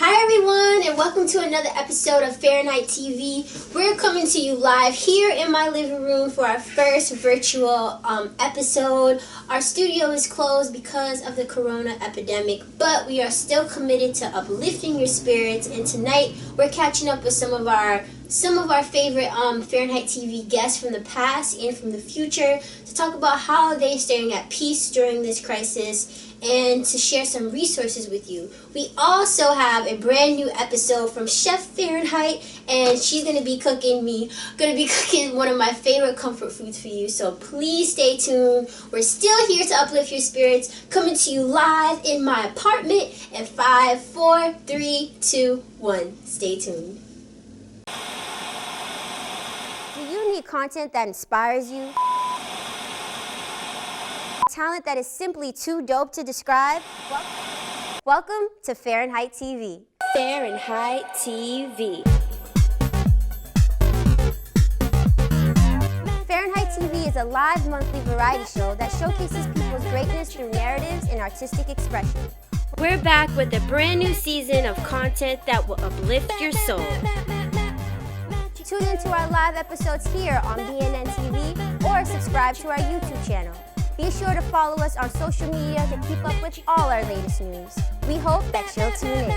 Hi everyone, and welcome to another episode of Fahrenheit TV. We're coming to you live here in my living room for our first virtual episode. Our studio is closed because of the corona epidemic, but we are still committed to uplifting your spirits, and tonight we're catching up with some of our favorite Fahrenheit TV guests from the past and from the future to talk about how they're staying at peace during this crisis and to share some resources with you. We also have a brand new episode from Chef Fahrenheit, and she's gonna be cooking one of my favorite comfort foods for you. So please stay tuned. We're still here to uplift your spirits, coming to you live in my apartment in 5, 4, 3, 2, 1. Stay tuned. Do you need content that inspires you? Talent that is simply too dope to describe? Welcome to Fahrenheit TV. Fahrenheit TV. Fahrenheit TV is a live monthly variety show that showcases people's greatness through narratives and artistic expression. We're back with a brand new season of content that will uplift your soul. Tune into our live episodes here on BNN TV or subscribe to our YouTube channel. Be sure to follow us on social media to keep up with all our latest news. We hope that you'll tune in.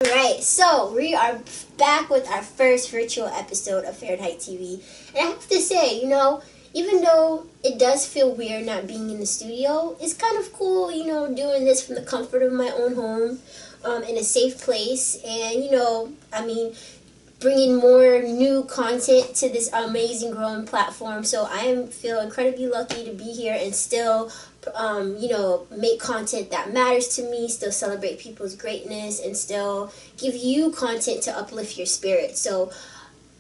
Alright, so we are back with our first virtual episode of Fahrenheit TV. And I have to say, even though it does feel weird not being in the studio, it's kind of cool, doing this from the comfort of my own home. In a safe place, and bringing more new content to this amazing growing platform. So I feel incredibly lucky to be here and still make content that matters to me, still celebrate people's greatness, and still give you content to uplift your spirit. So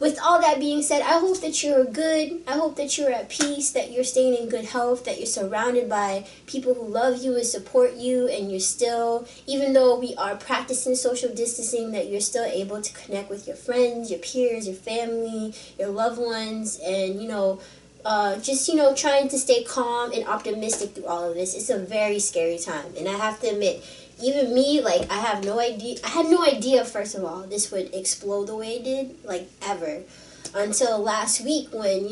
with all that being said, I hope that you're good. I hope that you're at peace, that you're staying in good health, that you're surrounded by people who love you and support you, and you're still, even though we are practicing social distancing, that you're still able to connect with your friends, your peers, your family, your loved ones, and, trying to stay calm and optimistic through all of this. It's a very scary time, and I have to admit, even me, I had no idea, first of all, this would explode the way it did, ever. Until last week when,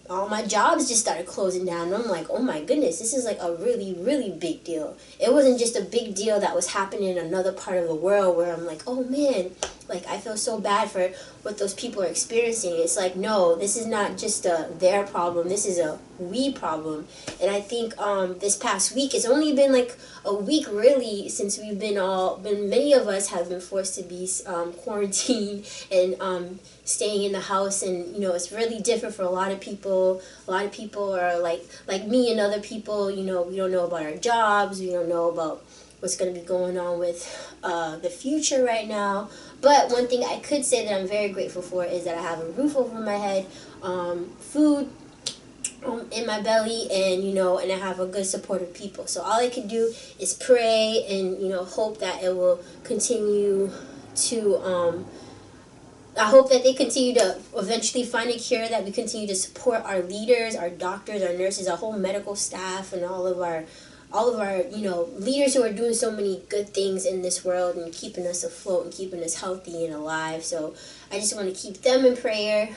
all my jobs just started closing down. And I'm like, oh my goodness, this is a really, really big deal. It wasn't just a big deal that was happening in another part of the world where I'm like, oh man, I feel so bad for what those people are experiencing. It's no, this is not just their problem. This is a we problem. And I think this past week, it's only been a week really since many of us have been forced to be quarantined and staying in the house, and it's really different for a lot of people. A lot of people are like me and other people, we don't know about our jobs, we don't know about what's going to be going on with the future right now. But one thing I could say that I'm very grateful for is that I have a roof over my head, food in my belly, and and I have a good support of people. So all I can do is pray and hope that it will continue to I hope that they continue to eventually find a cure, that we continue to support our leaders, our doctors, our nurses, our whole medical staff, and all of our leaders who are doing so many good things in this world and keeping us afloat and keeping us healthy and alive. So I just want to keep them in prayer.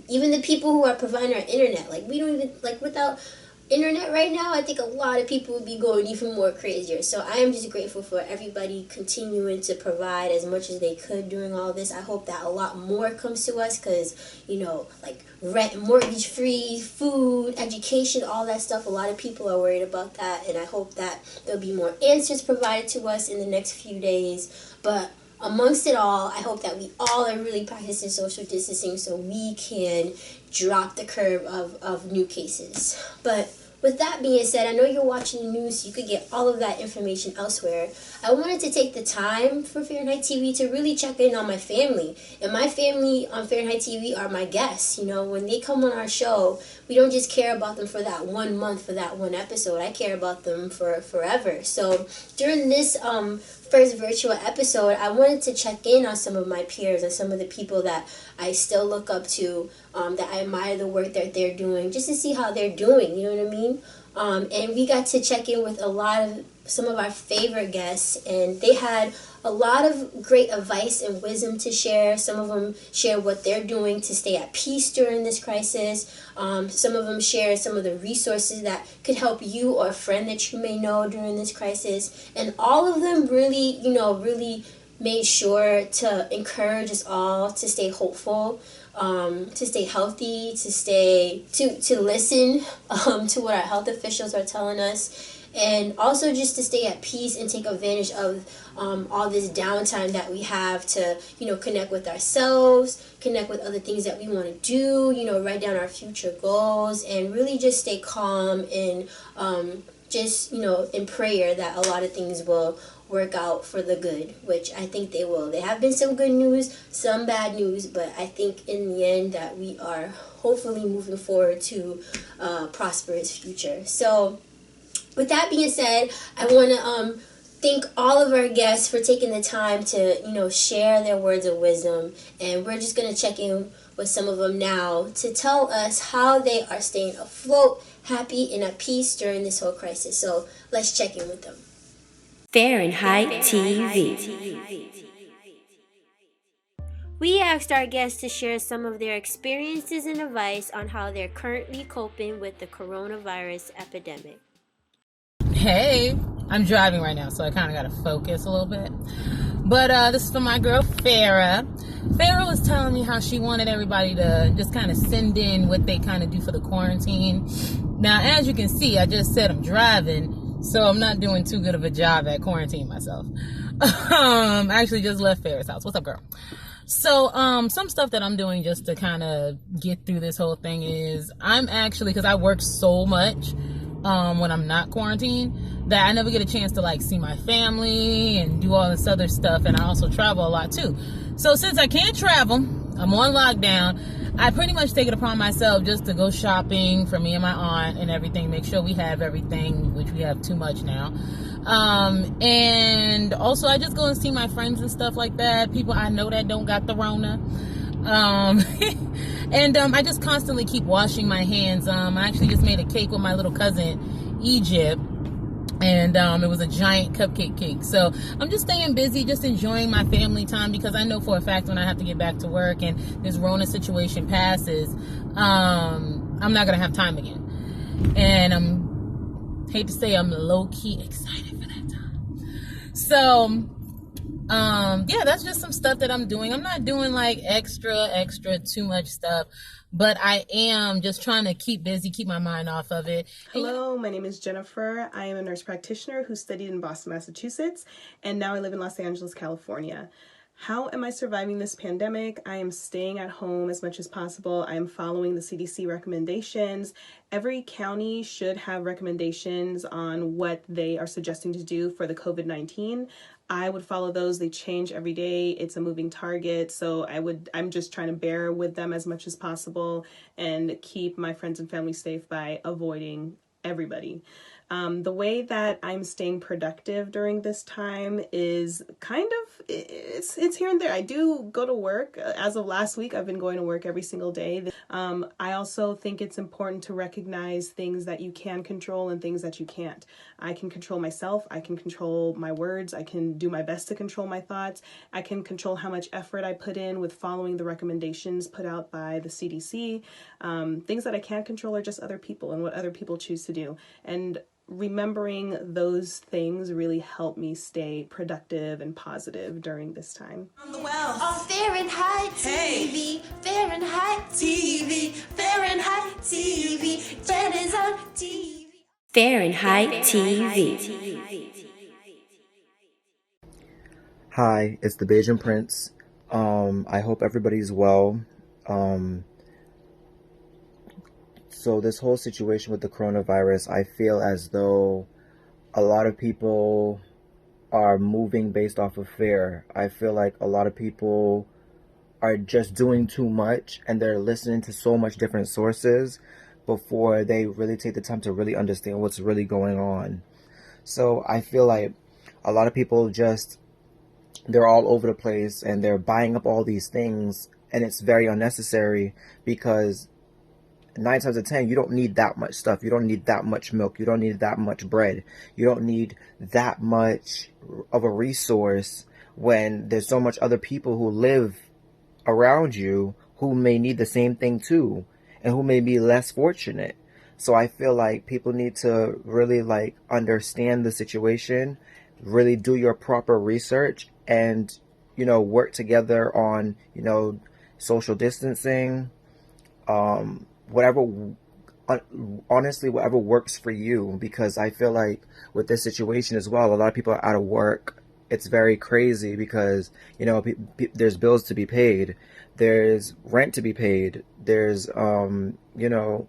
Even the people who are providing our internet, we don't even, without internet right now, I think a lot of people would be going even more crazier. So I am just grateful for everybody continuing to provide as much as they could during all this. I hope that a lot more comes to us, because rent, mortgage free, food, education, all that stuff, a lot of people are worried about that, and I hope that there'll be more answers provided to us in the next few days. But amongst it all, I hope that we all are really practicing social distancing so we can drop the curve of new cases. But with that being said, I know you're watching the news, so you could get all of that information elsewhere. I wanted to take the time for Fahrenheit TV to really check in on my family. And my family on Fahrenheit TV are my guests. When they come on our show, we don't just care about them for that 1 month, for that one episode. I care about them for forever. So during this first virtual episode, I wanted to check in on some of my peers and some of the people that I still look up to, that I admire the work that they're doing, just to see how they're doing, you know what I mean? And we got to check in with some of our favorite guests, and they had a lot of great advice and wisdom to share. Some of them share what they're doing to stay at peace during this crisis. Some of them share some of the resources that could help you or a friend that you may know during this crisis. And all of them really, really made sure to encourage us all to stay hopeful, to stay healthy, to listen to what our health officials are telling us, and also just to stay at peace and take advantage of all this downtime that we have to, connect with ourselves, connect with other things that we want to do, write down our future goals, and really just stay calm and just, in prayer that a lot of things will work out for the good, which I think they will. There have been some good news, some bad news, but I think in the end that we are hopefully moving forward to a prosperous future. So with that being said, I want to thank all of our guests for taking the time to, share their words of wisdom. And we're just going to check in with some of them now to tell us how they are staying afloat, happy, and at peace during this whole crisis. So let's check in with them. Fahrenheit TV. We asked our guests to share some of their experiences and advice on how they're currently coping with the coronavirus epidemic. Hey, I'm driving right now, so I kind of got to focus a little bit. But this is for my girl, Farah. Farah was telling me how she wanted everybody to just kind of send in what they kind of do for the quarantine. Now, as you can see, I just said I'm driving, so I'm not doing too good of a job at quarantining myself. I actually just left Farah's house. What's up, girl? So, some stuff that I'm doing just to kind of get through this whole thing is I'm actually, because I work so much when I'm not quarantined, that I never get a chance to like see my family and do all this other stuff, and I also travel a lot too. So since I can't travel, I'm on lockdown, I pretty much take it upon myself just to go shopping for me and my aunt and everything, make sure we have everything, which we have too much now. And also I just go and see my friends and stuff like that, people I know that don't got the Rona. And I just constantly keep washing my hands. I actually just made a cake with my little cousin, Egypt, and it was a giant cupcake cake. So I'm just staying busy, just enjoying my family time, because I know for a fact when I have to get back to work and this Rona situation passes, I'm not gonna have time again. And hate to say, I'm low-key excited for that time. So yeah, that's just some stuff that I'm doing. I'm not doing like extra too much stuff, but I am just trying to keep busy, keep my mind off of it. Hello, my name is Jennifer. I am a nurse practitioner who studied in Boston, Massachusetts, and now I live in Los Angeles, California. How am I surviving this pandemic? I am staying at home as much as possible. I am following the CDC recommendations. Every county should have recommendations on what they are suggesting to do for the COVID-19. I would follow those. They change every day. It's a moving target. So I'm just trying to bear with them as much as possible and keep my friends and family safe by avoiding everybody. The way that I'm staying productive during this time is kind of, it's here and there. I do go to work. As of last week, I've been going to work every single day. I also think it's important to recognize things that you can control and things that you can't. I can control myself. I can control my words. I can do my best to control my thoughts. I can control how much effort I put in with following the recommendations put out by the CDC. Things that I can't control are just other people and what other people choose to do. And remembering those things really help me stay productive and positive during this time. On Fahrenheit TV, Fahrenheit TV, Fahrenheit TV, Jen is on TV. Fahrenheit TV. Hi, it's the Bajan Prince. I hope everybody's well. So this whole situation with the coronavirus, I feel as though a lot of people are moving based off of fear. I feel like a lot of people are just doing too much and they're listening to so much different sources before they really take the time to really understand what's really going on. So I feel like a lot of people just they're all over the place and they're buying up all these things, and it's very unnecessary because 9 times out of 10, you don't need that much stuff. You don't need that much milk. You don't need that much bread. You don't need that much of a resource when there's so much other people who live around you who may need the same thing too, and who may be less fortunate. So I feel like people need to really like understand the situation, really do your proper research, and, you know, work together on, you know, social distancing, whatever, honestly, whatever works for you. Because I feel like with this situation as well, a lot of people are out of work. It's very crazy because, you know, there's bills to be paid, there's rent to be paid, there's, you know,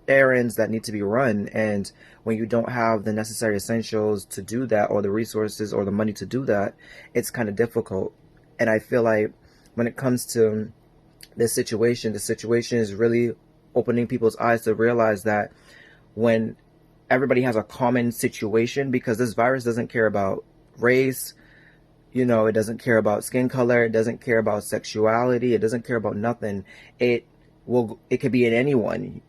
errands that need to be run. And when you don't have the necessary essentials to do that, or the resources or the money to do that, it's kind of difficult. And I feel like when it comes to this situation, the situation is really opening people's eyes to realize that when everybody has a common situation, because this virus doesn't care about race, you know, it doesn't care about skin color, it doesn't care about sexuality, it doesn't care about nothing. It could be in anyone.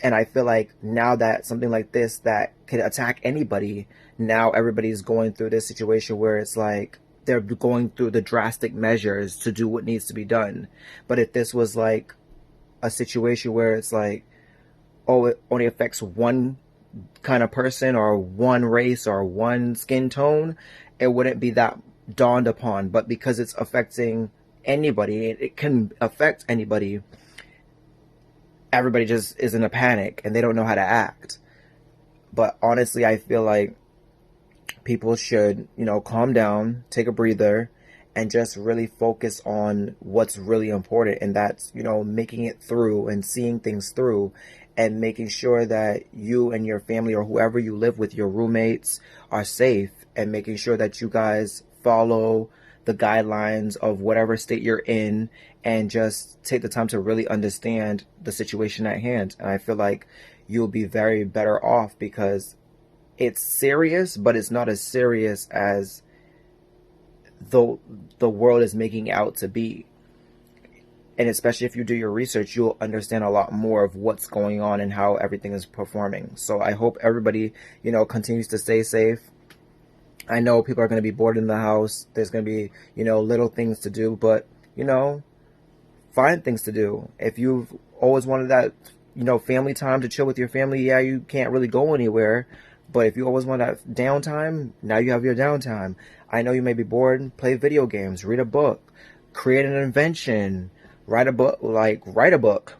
And I feel like now that something like this that could attack anybody, now everybody's going through this situation where it's like they're going through the drastic measures to do what needs to be done. But if this was like a situation where it's like, oh, it only affects one kind of person or one race or one skin tone, it wouldn't be that dawned upon. But because it's affecting anybody, it can affect anybody, everybody just is in a panic and they don't know how to act. But honestly, I feel like people should, you know, calm down, take a breather, and just really focus on what's really important. And that's, you know, making it through and seeing things through, and making sure that you and your family, or whoever you live with, your roommates, are safe, and making sure that you guys follow the guidelines of whatever state you're in, and just take the time to really understand the situation at hand. And I feel like you'll be very better off, because it's serious, but it's not as serious as the world is making out to be. And especially if you do your research, you'll understand a lot more of what's going on and how everything is performing. So I hope everybody, you know, continues to stay safe. I know people are going to be bored in the house. There's going to be, you know, little things to do, but, you know, find things to do. If you've always wanted that, you know, family time to chill with your family, yeah, you can't really go anywhere. But if you always want that downtime, now you have your downtime. I know you may be bored. Play video games, read a book, create an invention, write a book,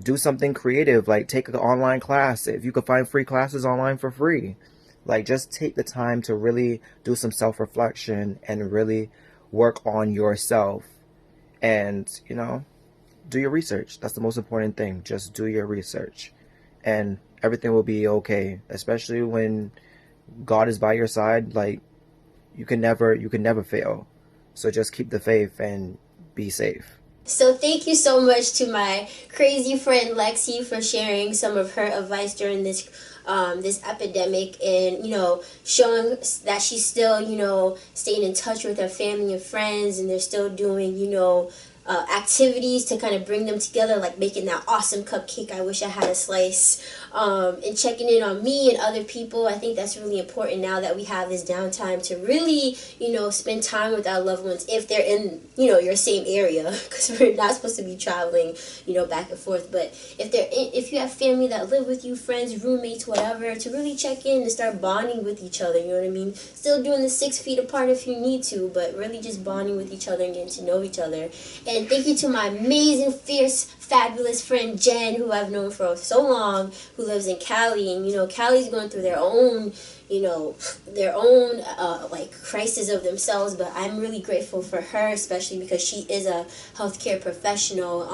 do something creative, like take an online class. If you could find free classes online for free, like just take the time to really do some self-reflection and really work on yourself. And, you know, do your research. That's the most important thing. Just do your research, and everything will be okay. Especially when God is by your side, like you can never fail. So just keep the faith and be safe. So thank you so much to my crazy friend Lexi for sharing some of her advice during this this epidemic, and, you know, showing that she's still, you know, staying in touch with her family and friends, and they're still doing, you know, activities to kind of bring them together, like making that awesome cupcake. I wish I had a slice. And checking in on me and other people. I think that's really important now that we have this downtime to really, you know, spend time with our loved ones if they're in, you know, your same area, because we're not supposed to be traveling, you know, back and forth. But if you have family that live with you, friends, roommates, whatever, to really check in and start bonding with each other. You know what I mean? Still doing the 6 feet apart if you need to, but really just bonding with each other and getting to know each other. And thank you to my amazing, fierce, fabulous friend Jen, who I've known for so long, who lives in Cali. And, you know, Cali's going through their own, you know, like crisis of themselves, but I'm really grateful for her, especially because she is a healthcare professional,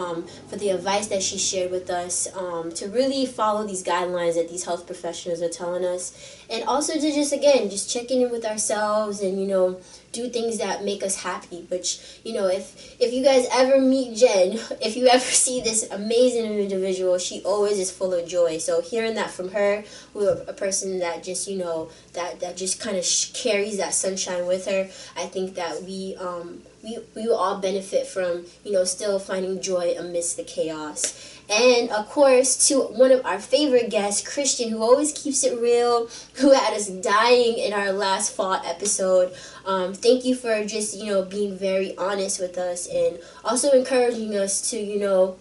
for the advice that she shared with us, to really follow these guidelines that these health professionals are telling us, and also to just checking in with ourselves and, you know, do things that make us happy. Which, you know, if you guys ever meet Jen, if you ever see this amazing individual, she always is full of joy. So hearing that from her, who a person that just, you know, that just kind of carries that sunshine with her. I think that we will all benefit from, still finding joy amidst the chaos. And of course, to one of our favorite guests, Christian, who always keeps it real, who had us dying in our last fall episode. Thank you for just, being very honest with us, and also encouraging us to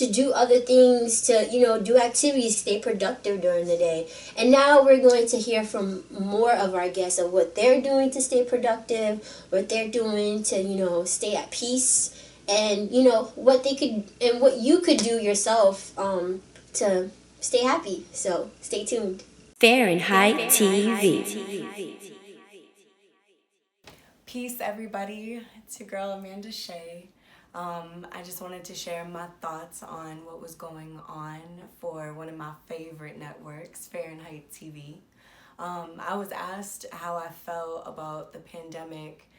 do other things, to, do activities, stay productive during the day. And now we're going to hear from more of our guests of what they're doing to stay productive, what they're doing to, stay at peace, and, what they could, and what you could do yourself to stay happy. So stay tuned. Fahrenheit TV. Peace, everybody. It's your girl, Amanda Shea. I just wanted to share my thoughts on what was going on for one of my favorite networks, Fahrenheit TV. I was asked how I felt about the pandemic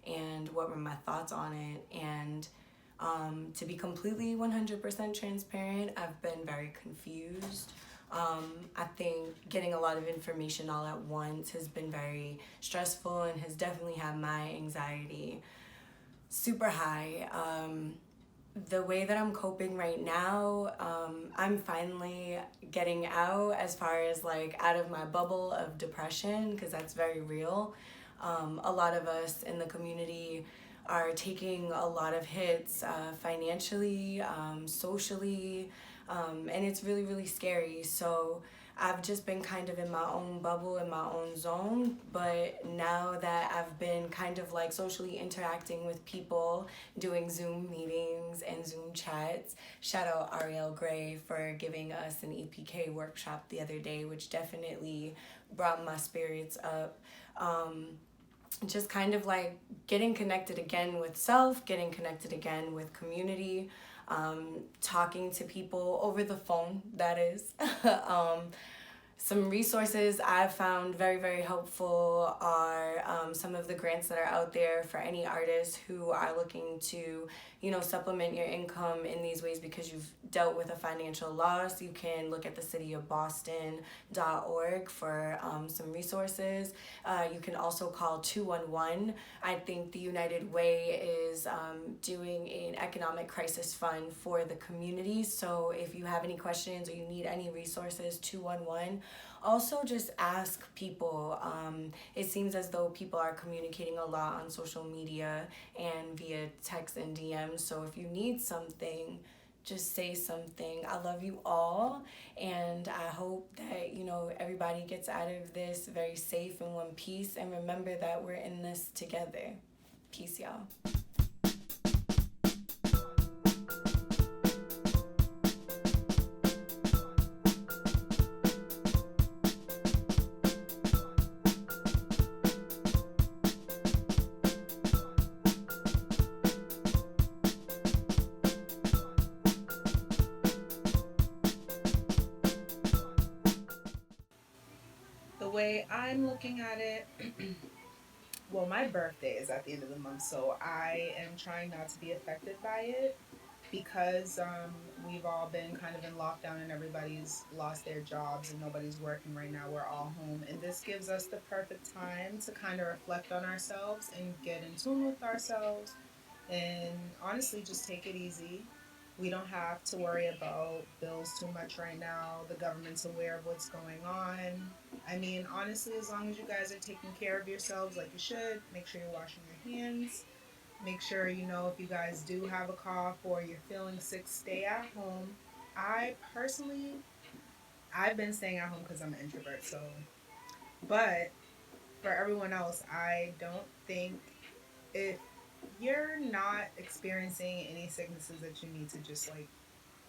and what were my thoughts on it. And to be completely 100% transparent, I've been very confused. I think getting a lot of information all at once has been very stressful and has definitely had my anxiety super high. The way that I'm coping right now, I'm finally getting out as far as out of my bubble of depression, because that's very real. A lot of us in the community are taking a lot of hits financially, socially, and it's really, really scary. So I've just been kind of in my own bubble, in my own zone, but now that I've been kind of socially interacting with people, doing Zoom meetings and Zoom chats, shout out Ariel Gray for giving us an EPK workshop the other day, which definitely brought my spirits up. Just kind of getting connected again with self, getting connected again with community, talking to people over the phone, that is. Some resources I've found very, very helpful are some of the grants that are out there for any artists who are looking to, supplement your income in these ways because you've dealt with a financial loss. You can look at the cityofboston.org for some resources. You can also call 211. I think the United Way is doing an economic crisis fund for the community. So if you have any questions or you need any resources, 211. Also, just ask people. It seems as though people are communicating a lot on social media and via text and DMs. So if you need something, just say something. I love you all, and I hope that everybody gets out of this very safe and one piece. And remember that we're in this together. Peace, y'all. The way I'm looking at it, well, my birthday is at the end of the month, so I am trying not to be affected by it because we've all been kind of in lockdown and everybody's lost their jobs and nobody's working right now. We're all home, and this gives us the perfect time to kind of reflect on ourselves and get in tune with ourselves and honestly just take it easy. We don't have to worry about bills too much right now. The government's aware of what's going on. I mean, honestly, as long as you guys are taking care of yourselves like you should, make sure you're washing your hands. Make sure, if you guys do have a cough or you're feeling sick, stay at home. I've been staying at home because I'm an introvert, but for everyone else, I don't think if you're not experiencing any sicknesses that you need to just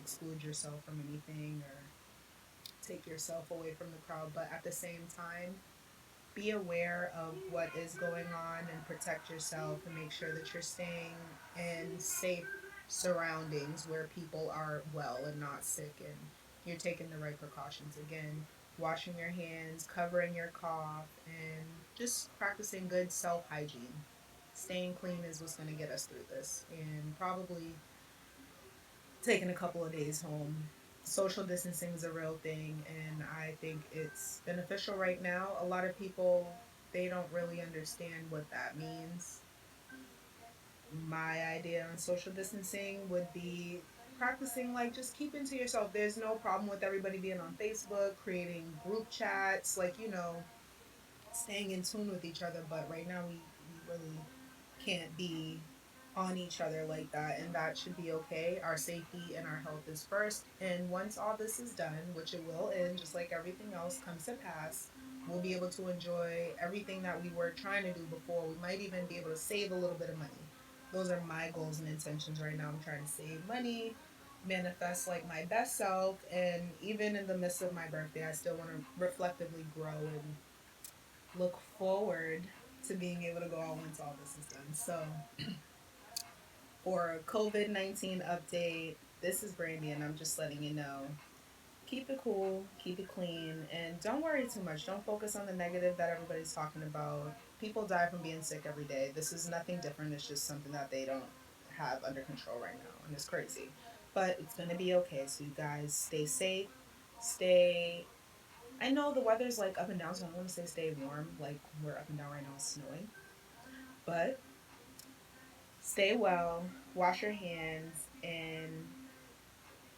exclude yourself from anything or take yourself away from the crowd, but at the same time be aware of what is going on and protect yourself and make sure that you're staying in safe surroundings where people are well and not sick and you're taking the right precautions. Again, washing your hands, covering your cough, and just practicing good self-hygiene. Staying clean is what's going to get us through this, and probably taking a couple of days home social distancing is a real thing, and I think it's beneficial right now. A lot of people, they don't really understand what that means. My idea on social distancing would be practicing, like, just keeping to yourself. There's no problem with everybody being on Facebook, creating group chats, like, staying in tune with each other. But right now, we really can't be on each other like that, and that should be okay. Our safety and our health is first, and once all this is done, which it will, and just like everything else comes to pass, we'll be able to enjoy everything that we were trying to do before. We might even be able to save a little bit of money. Those are my goals and intentions right now. I'm trying to save money, manifest like my best self, and even in the midst of my birthday, I still want to reflectively grow and look forward to being able to go out once all this is done. So for COVID-19 update, this is Brandy, and I'm just letting you know. Keep it cool, keep it clean, and don't worry too much. Don't focus on the negative that everybody's talking about. People die from being sick every day. This is nothing different. It's just something that they don't have under control right now, and it's crazy. But it's going to be okay. So you guys stay safe, stay... I know the weather's like up and down, so I want to say stay warm. Like, we're up and down right now, it's snowing. But stay well, wash your hands, and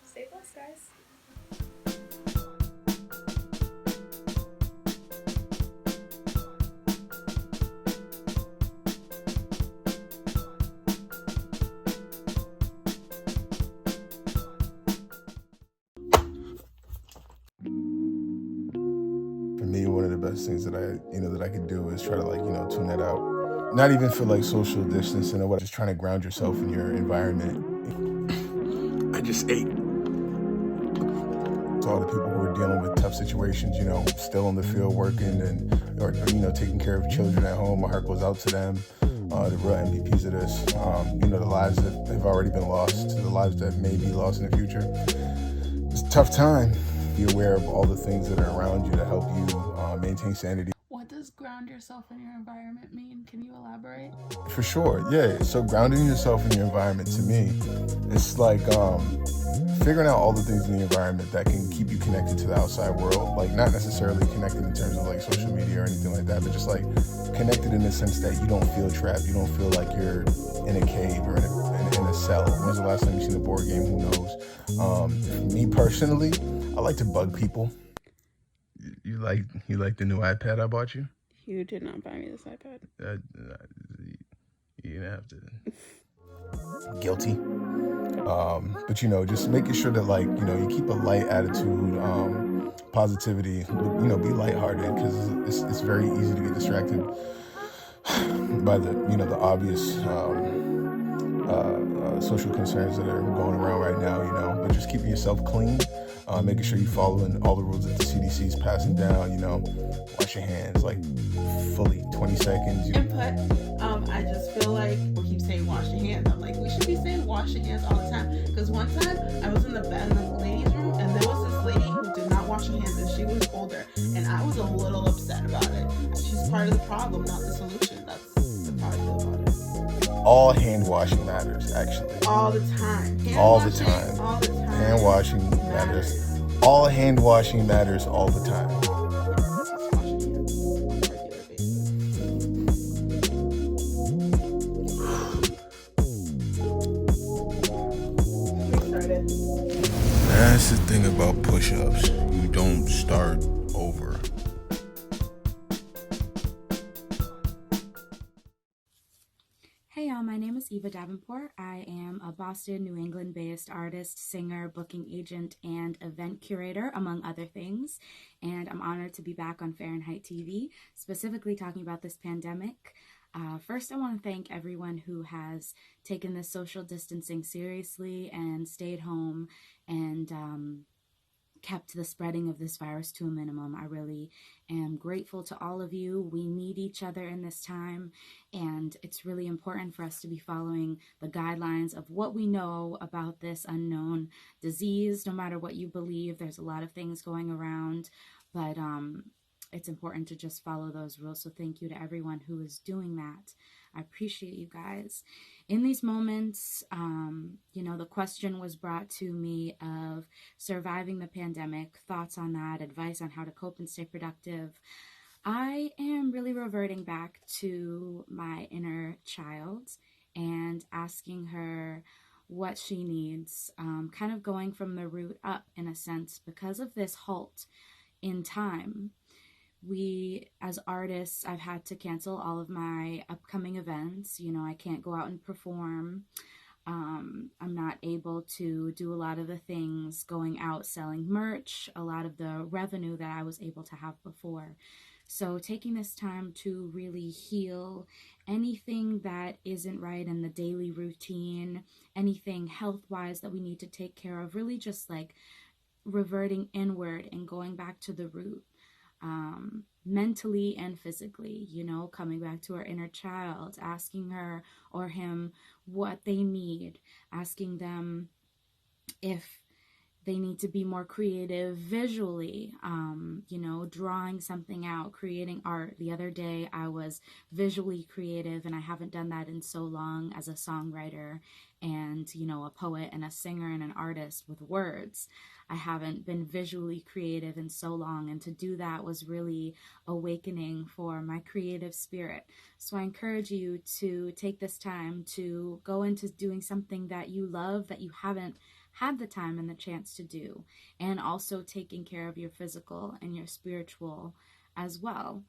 stay blessed, guys. For me, one of the best things that I could do is try to tune that out. Not even for like social distancing or what, just trying to ground yourself in your environment. I just ate. To all the people who are dealing with tough situations, still in the field working or taking care of children at home, my heart goes out to them. The real MVPs of this, the lives that have already been lost, to the lives that may be lost in the future. It's a tough time. Be aware of all the things that are around you to help you maintain sanity. What does ground yourself in your environment mean? Can you elaborate? For sure, yeah. So grounding yourself in your environment, to me, it's like figuring out all the things in the environment that can keep you connected to the outside world. Like, not necessarily connected in terms of like social media or anything like that, but just like connected in the sense that you don't feel trapped. You don't feel like you're in a cave or in a cell. When's the last time you seen a board game? Who knows? Me personally, I like to bug people. You like the new iPad I bought you? You did not buy me this iPad. You're gonna have to. Guilty. But just making sure that you keep a light attitude, positivity. Be lighthearted, because it's very easy to get distracted by the obvious social concerns that are going around right now. But just keeping yourself clean. Making sure you're following all the rules that the CDC is passing down, wash your hands like fully 20 seconds. Input. I just feel like we keep saying wash your hands. I'm like, we should be saying wash your hands all the time. Because one time I was in the ladies' room, and there was this lady who did not wash her hands, and she was older, and I was a little upset about it. She's part of the problem, not the solution. That's how I feel about it. All hand washing matters, actually. All the time. All the time. Hand washing matters. All hand washing matters all the time. That's the thing about push-ups. You don't start over. Hey y'all, my name is Eva Davenport. I am a Boston, New England-based artist, singer, booking agent, and event curator, among other things. And I'm honored to be back on Fahrenheit TV, specifically talking about this pandemic. First, I want to thank everyone who has taken this social distancing seriously and stayed home and kept the spreading of this virus to a minimum. I really am grateful to all of you. We need each other in this time, and it's really important for us to be following the guidelines of what we know about this unknown disease. No matter what you believe, there's a lot of things going around, but it's important to just follow those rules. So thank you to everyone who is doing that. I appreciate you guys. In these moments, the question was brought to me of surviving the pandemic, thoughts on that, advice on how to cope and stay productive. I am really reverting back to my inner child and asking her what she needs, kind of going from the root up in a sense, because of this halt in time. We, as artists, I've had to cancel all of my upcoming events. I can't go out and perform. I'm not able to do a lot of the things, going out selling merch, a lot of the revenue that I was able to have before. So taking this time to really heal anything that isn't right in the daily routine, anything health-wise that we need to take care of, really just like reverting inward and going back to the root, mentally and physically, coming back to our inner child, asking her or him what they need, asking them if they need to be more creative visually, drawing something out, creating art. The other day I was visually creative, and I haven't done that in so long as a songwriter and, a poet and a singer and an artist with words. I haven't been visually creative in so long, and to do that was really awakening for my creative spirit. So I encourage you to take this time to go into doing something that you love, that you haven't had the time and the chance to do, and also taking care of your physical and your spiritual as well.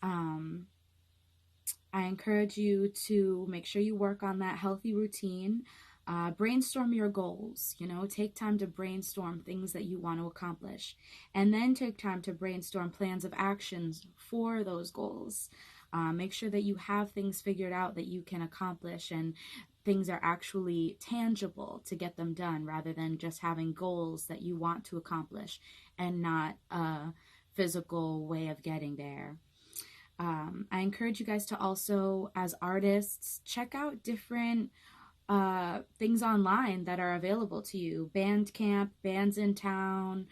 I encourage you to make sure you work on that healthy routine. Brainstorm your goals, take time to brainstorm things that you want to accomplish, and then take time to brainstorm plans of actions for those goals. Make sure that you have things figured out that you can accomplish, and things are actually tangible to get them done, rather than just having goals that you want to accomplish and not a physical way of getting there. I encourage you guys to also, as artists, check out different things online that are available to you. Bandcamp, bands in town,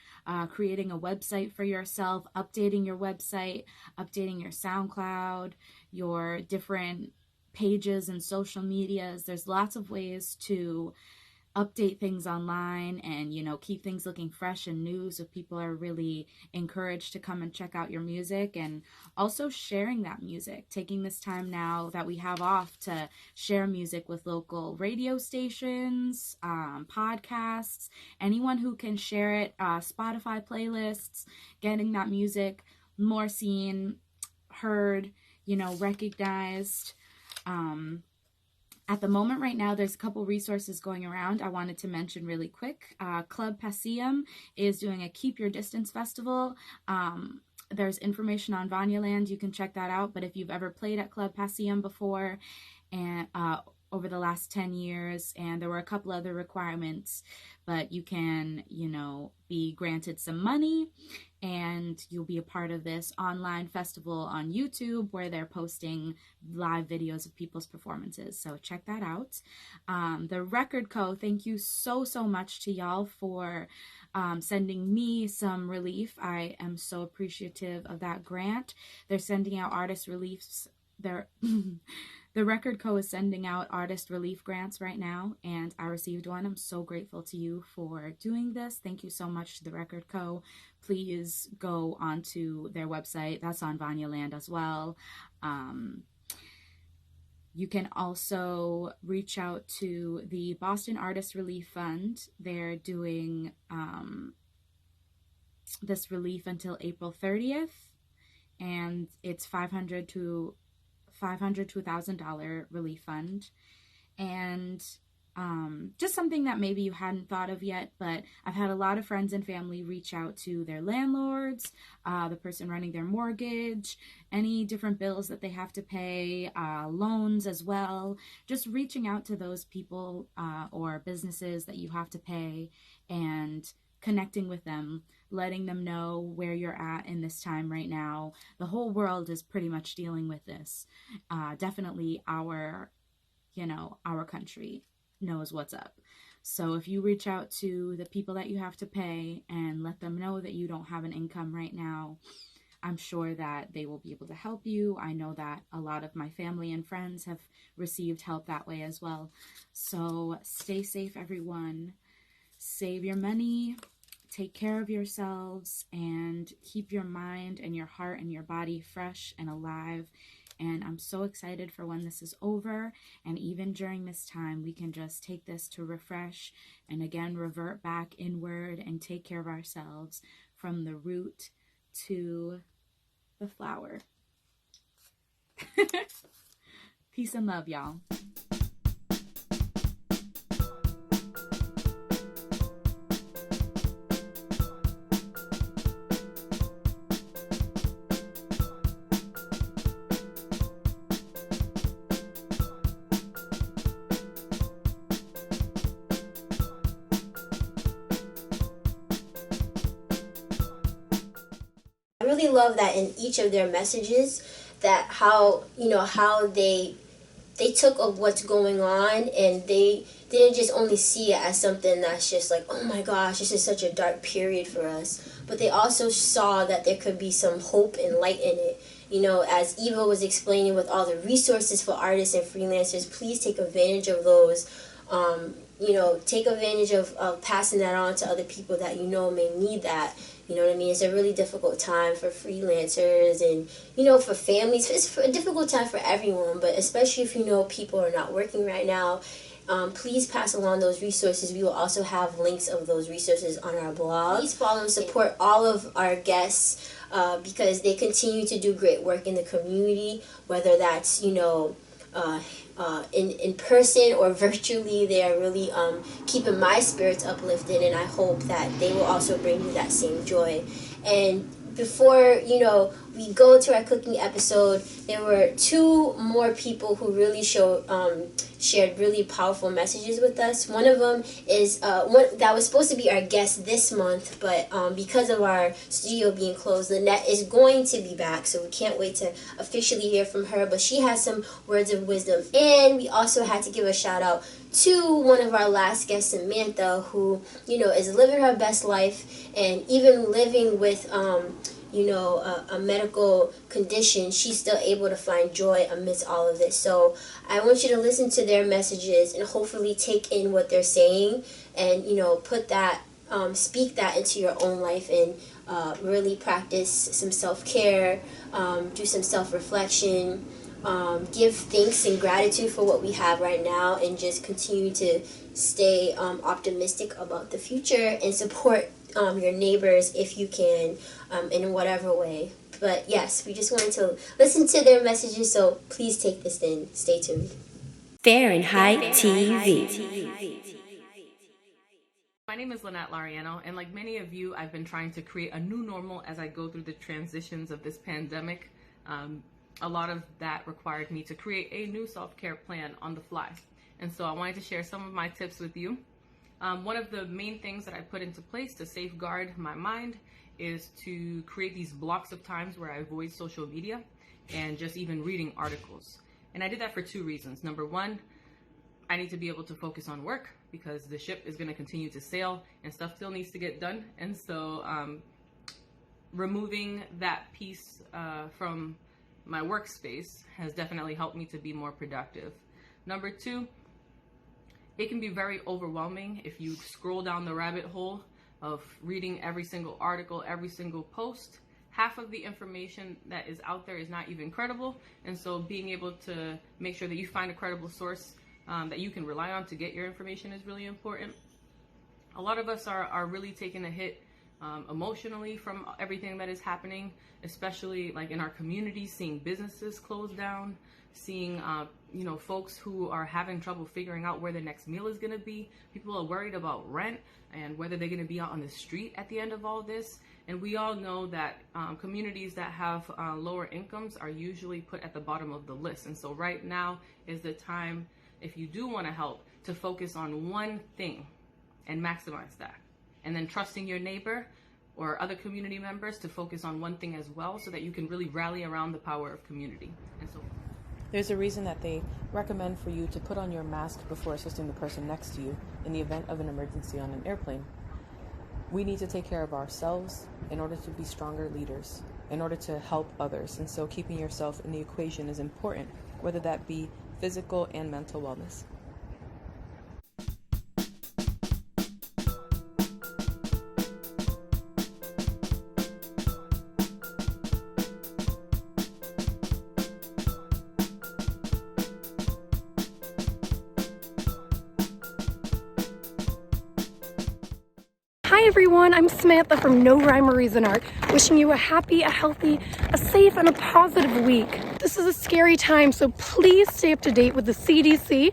creating a website for yourself, updating your website, updating your SoundCloud, your different pages and social medias. There's lots of ways to update things online and, keep things looking fresh and new, so people are really encouraged to come and check out your music, and also sharing that music, taking this time now that we have off to share music with local radio stations, podcasts, anyone who can share it, Spotify playlists, getting that music more seen, heard, recognized. At the moment right now, there's a couple resources going around I wanted to mention really quick. Club Passeum is doing a Keep Your Distance festival. There's information on Vanyaland. You can check that out. But if you've ever played at Club Passeum before, and over the last 10 years, and there were a couple other requirements, but you can, be granted some money, and you'll be a part of this online festival on YouTube where they're posting live videos of people's performances. So check that out. The Record Co., thank you so much to y'all for sending me some relief. I am so appreciative of that grant. They're sending out artist reliefs. The Record Co. is sending out artist relief grants right now, and I received one. I'm so grateful to you for doing this. Thank you so much to the Record Co. Please go onto their website. That's on Vanyaland as well. You can also reach out to the Boston Artist Relief Fund. They're doing this relief until April 30th, and it's $500 to $1,000 relief fund. And just something that maybe you hadn't thought of yet, but I've had a lot of friends and family reach out to their landlords, the person running their mortgage, any different bills that they have to pay, loans as well, just reaching out to those people or businesses that you have to pay, and connecting with them, letting them know where you're at in this time right now. The whole world is pretty much dealing with this. Definitely our country knows what's up. So if you reach out to the people that you have to pay and let them know that you don't have an income right now, I'm sure that they will be able to help you. I know that a lot of my family and friends have received help that way as well. So stay safe, everyone. Save your money, take care of yourselves, and keep your mind and your heart and your body fresh and alive. And I'm so excited for when this is over. And even during this time, we can just take this to refresh and again revert back inward and take care of ourselves from the root to the flower. Peace and love, y'all. I really love that in each of their messages, that how they took of what's going on, and they didn't just only see it as something that's just like, oh my gosh, this is such a dark period for us, but they also saw that there could be some hope and light in it. As Eva was explaining, with all the resources for artists and freelancers, please take advantage of those. Take advantage of passing that on to other people that may need that. You know what I mean? It's a really difficult time for freelancers and, for families. It's a difficult time for everyone, but especially if people are not working right now. Please pass along those resources. We will also have links of those resources on our blog. Please follow and support all of our guests because they continue to do great work in the community, whether that's, in person or virtually. They are really keeping my spirits uplifted, and I hope that they will also bring you that same joy. And before we go to our cooking episode, there were 2 more people who really shared really powerful messages with us. One of them is one that was supposed to be our guest this month, but because of our studio being closed, Lynette is going to be back, so we can't wait to officially hear from her. But she has some words of wisdom. And we also had to give a shout out to one of our last guests, Samantha, who is living her best life, and even living with a medical condition, she's still able to find joy amidst all of this. So I want you to listen to their messages and hopefully take in what they're saying, and put that, speak that into your own life, and really practice some self-care, do some self-reflection, give thanks and gratitude for what we have right now, and just continue to stay optimistic about the future, and support your neighbors if you can, in whatever way. But yes, we just wanted to listen to their messages, so please take this in. Stay tuned. Fahrenheit TV. My name is Lynette Lariano, and like many of you, I've been trying to create a new normal as I go through the transitions of this pandemic. A lot of that required me to create a new self-care plan on the fly. And so I wanted to share some of my tips with you. One of the main things that I put into place to safeguard my mind is to create these blocks of times where I avoid social media and just even reading articles. And I did that for 2 reasons. Number 1, I need to be able to focus on work because the ship is going to continue to sail and stuff still needs to get done. And so removing that piece from my workspace has definitely helped me to be more productive. Number 2, it can be very overwhelming if you scroll down the rabbit hole of reading every single article, every single post. Half of the information that is out there is not even credible, and so being able to make sure that you find a credible source that you can rely on to get your information is really important. A lot of us are really taking a hit emotionally from everything that is happening, especially like in our communities, seeing businesses close down, seeing folks who are having trouble figuring out where the next meal is going to be. People are worried about rent and whether they're going to be out on the street at the end of all this. And we all know that communities that have lower incomes are usually put at the bottom of the list. And so right now is the time, if you do want to help, to focus on one thing and maximize that. And then trusting your neighbor or other community members to focus on one thing as well, so that you can really rally around the power of community. And so there's a reason that they recommend for you to put on your mask before assisting the person next to you in the event of an emergency on an airplane. We need to take care of ourselves in order to be stronger leaders. in order to help others. And so keeping yourself in the equation is important, whether that be physical and mental wellness. Hi everyone, I'm Samantha from No Rhyme or Reason Art, wishing you a happy, a healthy, a safe, and a positive week. This is a scary time, so please stay up to date with the CDC,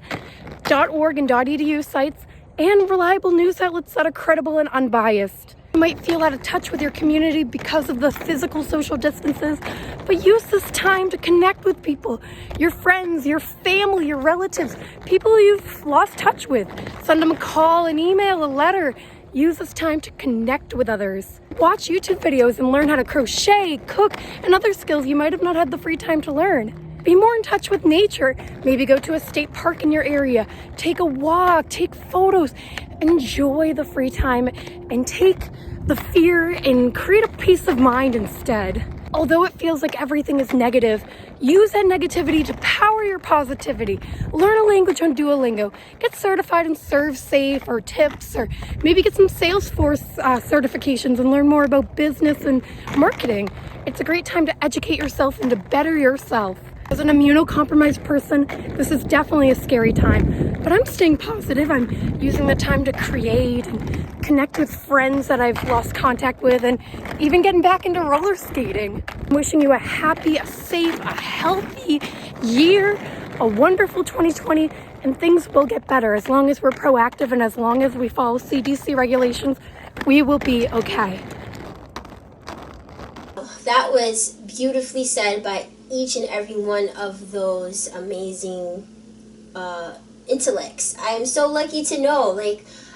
.org and .edu sites, and reliable news outlets that are credible and unbiased. You might feel out of touch with your community because of the physical social distances, but use this time to connect with people, your friends, your family, your relatives, people you've lost touch with. Send them a call, an email, a letter. Use this time to connect with others. Watch YouTube videos and learn how to crochet, cook, and other skills you might have not had the free time to learn. Be more in touch with nature. Maybe go to a state park in your area. Take a walk, take photos. Enjoy the free time and take the fear and create a peace of mind instead. Although it feels like everything is negative, use that negativity to power your positivity. Learn a language on Duolingo. Get certified in ServeSafe or Tips, or maybe get some Salesforce certifications and learn more about business and marketing. It's a great time to educate yourself and to better yourself. As an immunocompromised person, this is definitely a scary time, but I'm staying positive. I'm using the time to create and connect with friends that I've lost contact with, and even getting back into roller skating. I'm wishing you a happy, a safe, a healthy year, a wonderful 2020, and things will get better. As long as we're proactive and as long as we follow CDC regulations, we will be okay. That was beautifully said by each and every one of those amazing intellects. I am so lucky to know.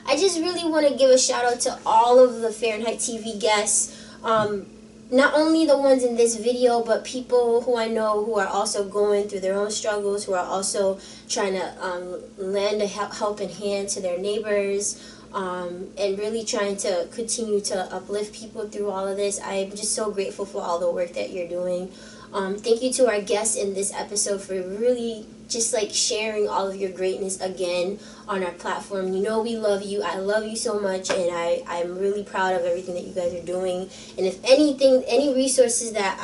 I just really want to give a shout out to all of the Fahrenheit TV guests. Not only the ones in this video, but people who I know who are also going through their own struggles, who are also trying to lend a helping hand to their neighbors, and really trying to continue to uplift people through all of this. I'm just so grateful for all the work that you're doing. Thank you to our guests in this episode for really just sharing all of your greatness again on our platform. You know we love you. I love you so much, and I'm really proud of everything that you guys are doing. And if anything, any resources that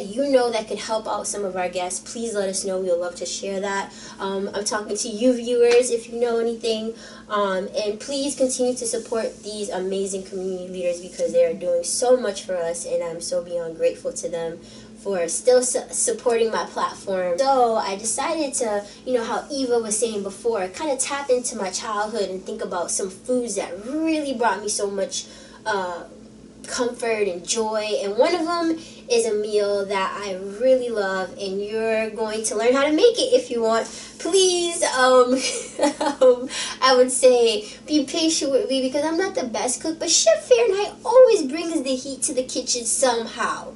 you know that could help out some of our guests, please let us know. We'd love to share that. I'm talking to you viewers if you know anything. And please continue to support these amazing community leaders because they are doing so much for us, and I'm so beyond grateful to them for still supporting my platform. So I decided to, how Eva was saying before, kind of tap into my childhood and think about some foods that really brought me so much comfort and joy. And one of them is a meal that I really love, and you're going to learn how to make it if you want. Please, I would say be patient with me because I'm not the best cook, but Chef Fahrenheit always brings the heat to the kitchen somehow.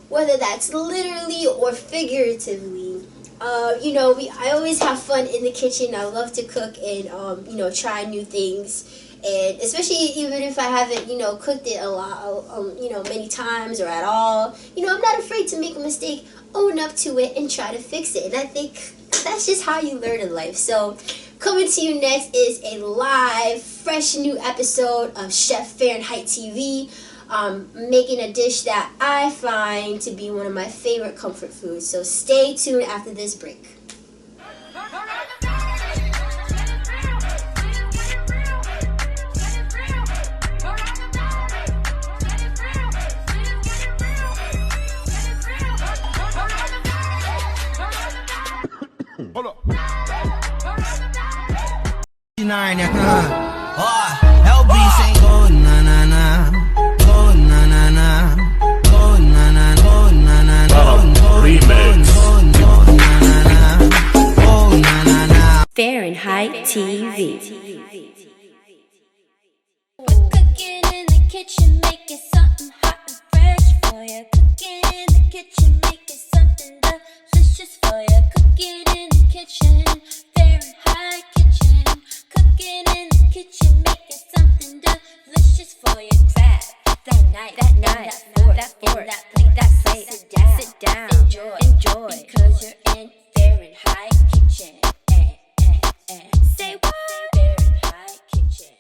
Whether that's literally or figuratively. I always have fun in the kitchen. I love to cook and, try new things. And especially even if I haven't, cooked it a lot, many times or at all. I'm not afraid to make a mistake, own up to it, and try to fix it. And I think that's just how you learn in life. So coming to you next is a live, fresh new episode of Chef Fahrenheit TV. Making a dish that I find to be one of my favorite comfort foods. So stay tuned after this break. Hold up. LB say go na na na. Fahrenheit TV. Cooking in the kitchen, making something hot and fresh for you. Cooking in the kitchen, making something delicious for you. Cooking in the kitchen, Fahrenheit kitchen. Cooking in the kitchen, making something delicious for you. Grab that knife, that fork, that plate, that sit down, enjoy, because you're in Fahrenheit kitchen. Say what? Fahrenheit kitchen.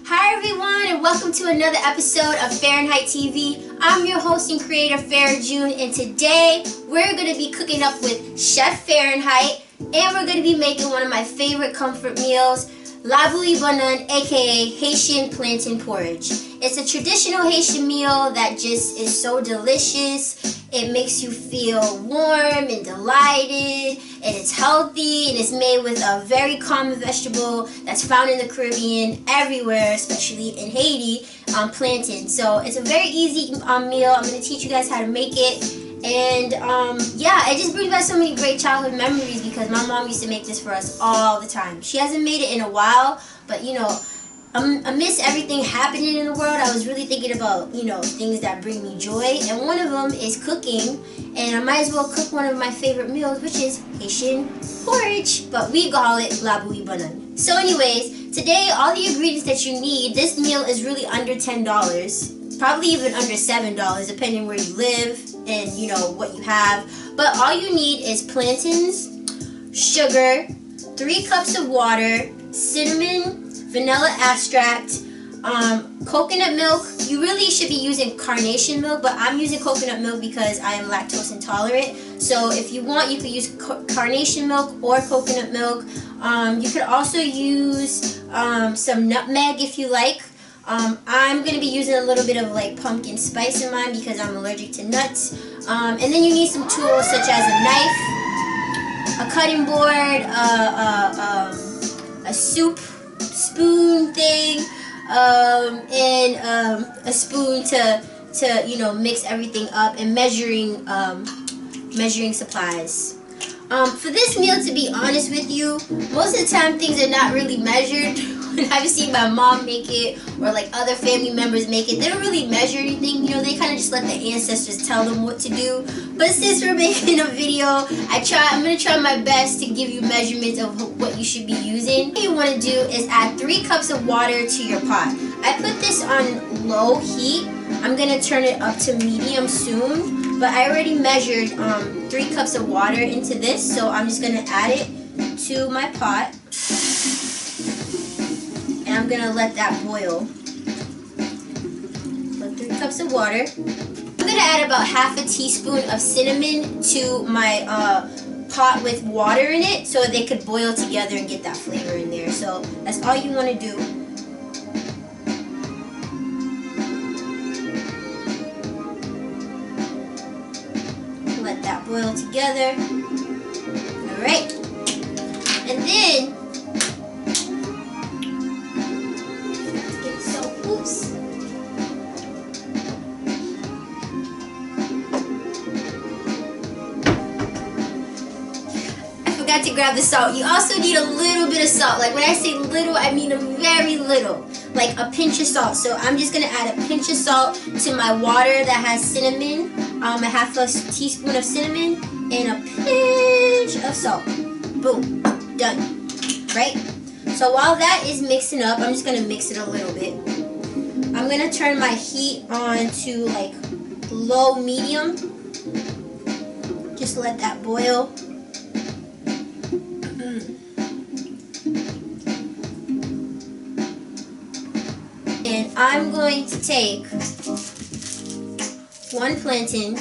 Hi everyone, and welcome to another episode of Fahrenheit TV. I'm your host and creator, Farrah June, and today we're going to be cooking up with Chef Fahrenheit, and we're going to be making one of my favorite comfort meals, Labouyi Bannann, aka Haitian plantain porridge. It's a traditional Haitian meal that just is so delicious. It makes you feel warm and delighted, and it's healthy, and it's made with a very common vegetable that's found in the Caribbean everywhere, especially in Haiti, plantain. So it's a very easy meal. I'm going to teach you guys how to make it. And yeah, it just brings back so many great childhood memories because my mom used to make this for us all the time. She hasn't made it in a while, but you know, amidst everything happening in the world, I was really thinking about, you know, things that bring me joy, and one of them is cooking, and I might as well cook one of my favorite meals, which is Haitian porridge, but we call it Labouyi Bannann. So anyways, today all the ingredients that you need, this meal is really under $10, probably even under $7, depending where you live and you know what you have. But all you need is plantains, sugar, 3 cups of water, cinnamon, vanilla extract, coconut milk. You really should be using carnation milk, but I'm using coconut milk because I am lactose intolerant. So if you want, you could use carnation milk or coconut milk. You could also use some nutmeg if you like. I'm going to be using a little bit of like pumpkin spice in mine because I'm allergic to nuts. And then you need some tools such as a knife, a cutting board, a soup spoon thing, and a spoon to you know, mix everything up, and measuring supplies. For this meal, to be honest with you, most of the time things are not really measured. When I've seen my mom make it, or like other family members make it, they don't really measure anything. You know, they kind of just let the ancestors tell them what to do. But since we're making a video, I'm gonna try my best to give you measurements of what you should be using. What you want to do is add 3 cups of water to your pot. I put this on low heat. I'm gonna turn it up to medium soon. But I already measured 3 cups of water into this, so I'm just gonna add it to my pot. And I'm gonna let that boil. So 3 cups of water. I'm gonna add about half a teaspoon of cinnamon to my pot with water in it so they could boil together and get that flavor in there. So that's all you wanna do. Let that boil together. Alright. And then oops. I forgot to grab the salt. You also need a little bit of salt. Like when I say little, I mean a very little. Like a pinch of salt. So I'm just going to add a pinch of salt to my water that has cinnamon. A half a teaspoon of cinnamon and a pinch of salt. Boom. Done. Right? So while that is mixing up, I'm just going to mix it a little bit. I'm going to turn my heat on to like low medium. Just let that boil. And I'm going to take 1 plantain.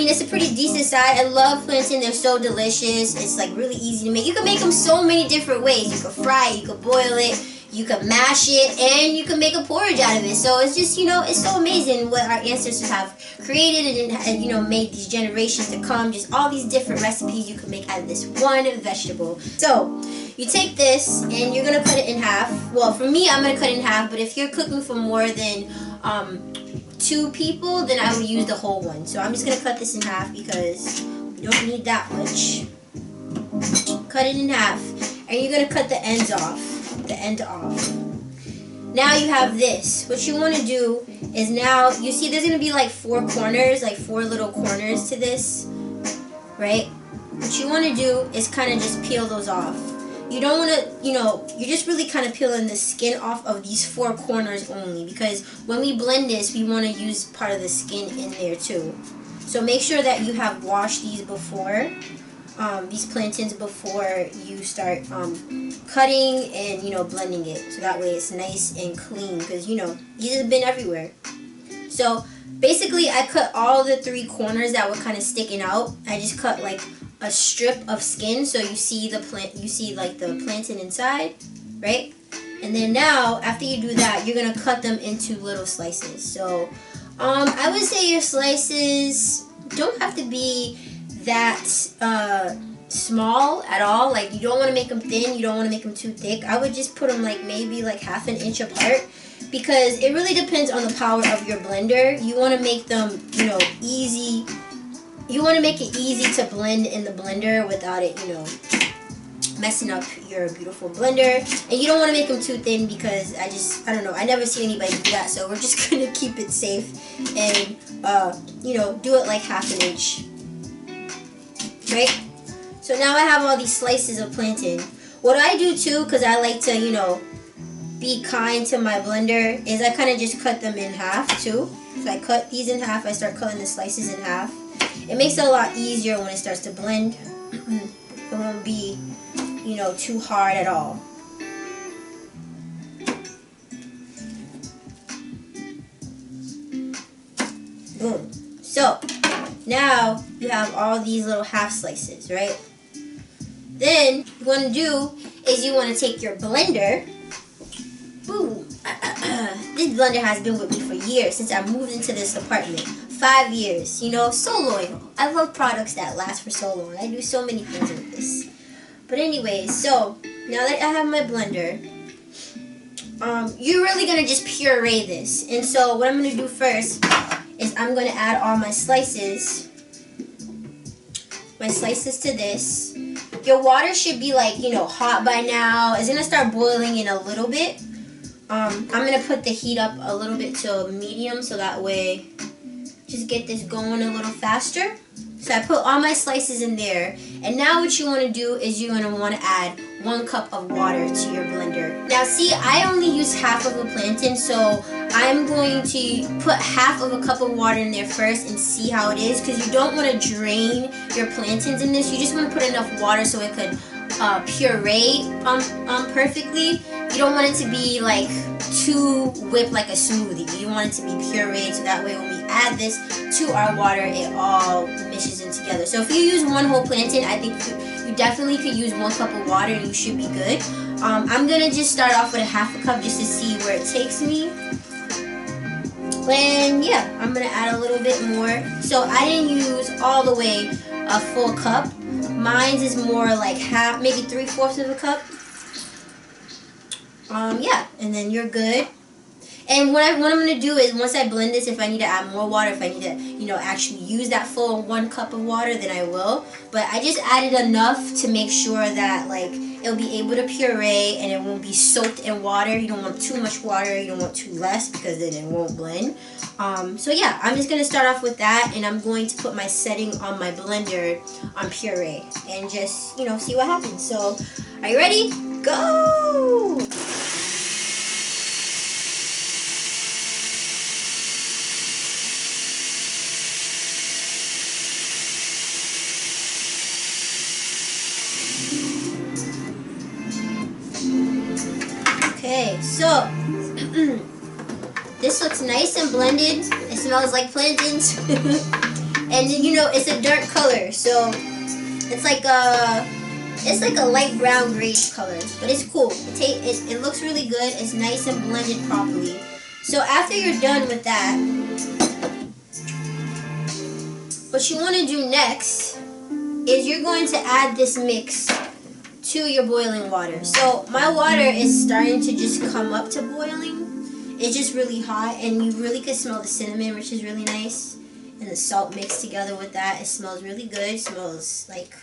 It's a pretty decent size. I love plantain. They're so delicious. It's like really easy to make. You can make them so many different ways. You can fry it, you can boil it, you can mash it, and you can make a porridge out of it. So it's just, you know, it's so amazing what our ancestors have created and you know, made these generations to come. Just all these different recipes you can make out of this one vegetable. So you take this and you're gonna cut it in half. Well, for me, I'm gonna cut it in half. But if you're cooking for more than 2 people, then I would use the whole one. So I'm just gonna cut this in half because you don't need that much. Cut it in half, and you're gonna cut the ends off. Now you have this. What you want to do is, now you see there's gonna be like 4 corners, like 4 little corners to this, right? What you want to do is kind of just peel those off. you don't want to, you're just really kind of peeling the skin off of these 4 corners only, because when we blend this, we want to use part of the skin in there too. So make sure that you have washed these before, these plantains before you start cutting and, blending it. So that way it's nice and clean, because, these have been everywhere. So basically I cut all the 3 corners that were kind of sticking out. I just cut like a strip of skin, so you see like the plantain inside, right? And then now after you do that, you're gonna cut them into little slices. So I would say your slices don't have to be that small at all. Like, you don't want to make them thin, you don't want to make them too thick. I would just put them like maybe like ½ an inch apart, because it really depends on the power of your blender. You want to make them, easy. You want to make it easy to blend in the blender without it, messing up your beautiful blender. And you don't want to make them too thin, because I don't know, I never see anybody do that. So we're just going to keep it safe and, do it like ½ an inch. Right? So now I have all these slices of plantain. What I do too, because I like to, be kind to my blender, is I kind of just cut them in half too. So I cut these in half, I start cutting the slices in half. It makes it a lot easier when it starts to blend. It won't be, too hard at all. Boom. So, now you have all these little half slices, right? Then, what you want to do is you want to take your blender. Boom. This blender has been with me for years, since I moved into this apartment. 5 years, so loyal. I love products that last for so long. I do so many things with this. But anyways, so now that I have my blender, you're really gonna just puree this. And so what I'm gonna do first is I'm gonna add all my slices to this. Your water should be like, hot by now. It's gonna start boiling in a little bit. I'm gonna put the heat up a little bit to medium, so that way just get this going a little faster. So I put all my slices in there, and now what you want to do is you're going to want to add 1 cup of water to your blender. Now see, I only use half of a plantain, so I'm going to put half of a cup of water in there first and see how it is, because you don't want to drain your plantains in this. You just want to put enough water so it could puree perfectly. You don't want it to be like too whipped like a smoothie. You want it to be pureed, so that way when we add this to our water, it all meshes in together. So if you use 1 whole plantain, I think you definitely could use 1 cup of water and you should be good. I'm gonna just start off with a ½ cup just to see where it takes me. And yeah, I'm gonna add a little bit more. So I didn't use all the way a full cup. Mine is more like half, maybe 3/4 of a cup. Yeah, and then you're good. And what I'm going to do is, once I blend this, if I need to add more water, if I need to, actually use that full 1 cup of water, then I will. But I just added enough to make sure that, like, it'll be able to puree and it won't be soaked in water. You don't want too much water, you don't want too less, because then it won't blend. So yeah, I'm just going to start off with that, and I'm going to put my setting on my blender on puree and just, see what happens. So, are you ready? Go! Okay, so this looks nice and blended. It smells like plantains. And it's a dark color, so it's like a light brown grayish color, but it's cool. It looks really good. It's nice and blended properly. So after you're done with that, what you want to do next is you're going to add this mix to your boiling water. So my water is starting to just come up to boiling. It's just really hot, and you really could smell the cinnamon, which is really nice, and the salt mixed together with that. It smells really good. It smells like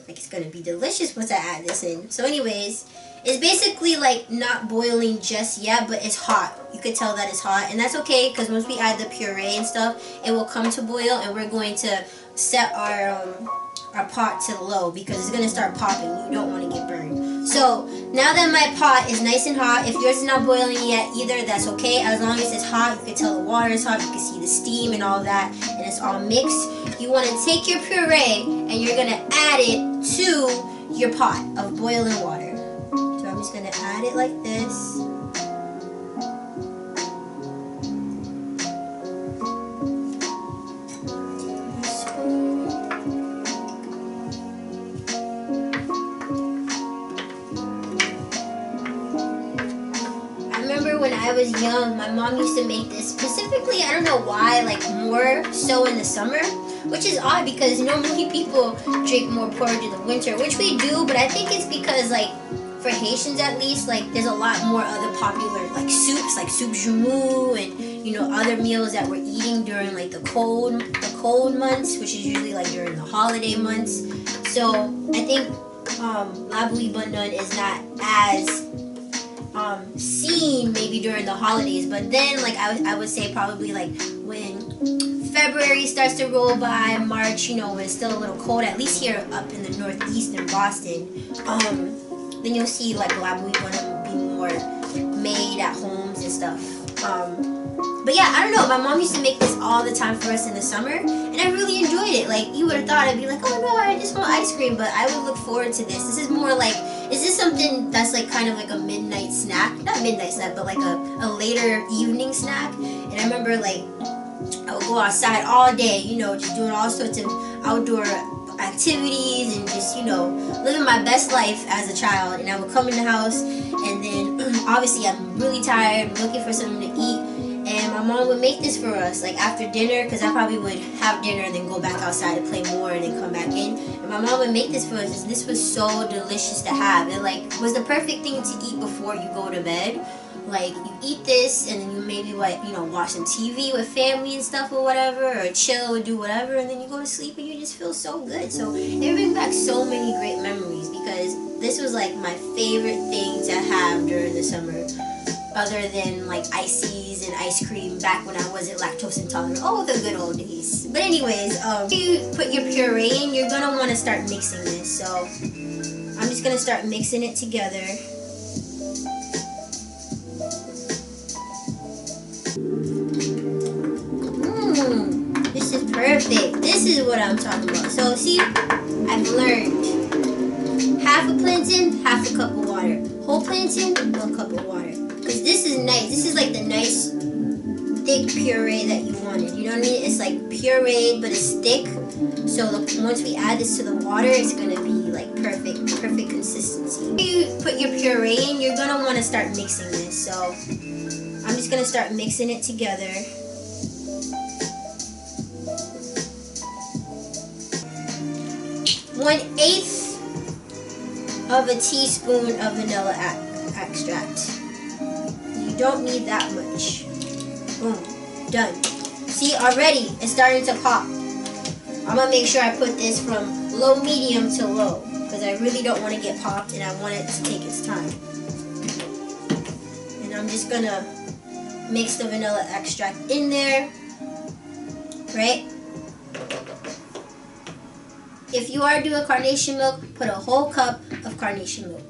it's gonna be delicious once I add this in. So anyways, it's basically like not boiling just yet, but it's hot. You could tell that it's hot, and that's okay, because once we add the puree and stuff, it will come to boil, and we're going to set our pot to low, because it's going to start popping. You don't want to get burned. So now that my pot is nice and hot, if yours is not boiling yet either, that's okay. As long as it's hot, you can tell the water is hot, you can see the steam and all that, and it's all mixed. You want to take your puree and you're going to add it to your pot of boiling water. So I'm just going to add it like this. When I was young, my mom used to make this specifically, I don't know why, like more so in the summer, which is odd because normally people drink more porridge in the winter, which we do, but I think it's because, like, for Haitians at least, like, there's a lot more other popular, like, soups, like soup joumou and, you know, other meals that we're eating during, like, the cold months, which is usually, like, during the holiday months. So I think Labouyi Bannann is not as seen maybe during the holidays, but then, like, I would say probably like when February starts to roll by, March, you know, when it's still a little cold, at least here up in the Northeast in Boston, then you'll see like Labouyi Bannann be more made at homes and stuff. But yeah, I don't know, my mom used to make this all the time for us in the summer, and I really enjoyed it. Like, you would have thought I'd be like, oh no, I just want ice cream, but I would look forward to this. This is more like, is this something that's like kind of like a midnight snack? Not midnight snack, but like a later evening snack. And I remember, like, I would go outside all day, you know, just doing all sorts of outdoor activities and just, you know, living my best life as a child. And I would come in the house, and then obviously I'm really tired, looking for something to eat. And my mom would make this for us, like after dinner, because I probably would have dinner and then go back outside to play more and then come back in. And my mom would make this for us. This was so delicious to have. It like was the perfect thing to eat before you go to bed. Like, you eat this and then you maybe, like, you know, watch some TV with family and stuff or whatever, or chill or do whatever, and then you go to sleep and you just feel so good. So it brings back so many great memories because this was like my favorite thing to have during the summer, other than like ices and ice cream back when I wasn't lactose intolerant. Oh, the good old days. But anyways, you put your puree in, you're gonna want to start mixing this. So I'm just gonna start mixing it together. This is perfect. This is what I'm talking about. So see, I've learned half a plantain, half a cup of water. Whole plantain, 1 cup of water. Because this is nice. This is like the nice thick puree that you wanted. You know what I mean? It's like pureed, but it's thick. So once we add this to the water, it's gonna be like perfect consistency. When you put your puree in, you're gonna want to start mixing this. So I'm just gonna start mixing it together. 1/8 of a teaspoon of vanilla extract. You don't need that much. Boom. Done. See, already it's starting to pop. I'm gonna make sure I put this from low, medium to low, because I really don't want to get popped and I want it to take its time. And I'm just gonna mix the vanilla extract in there, right? If you are doing carnation milk, put a whole cup of carnation milk.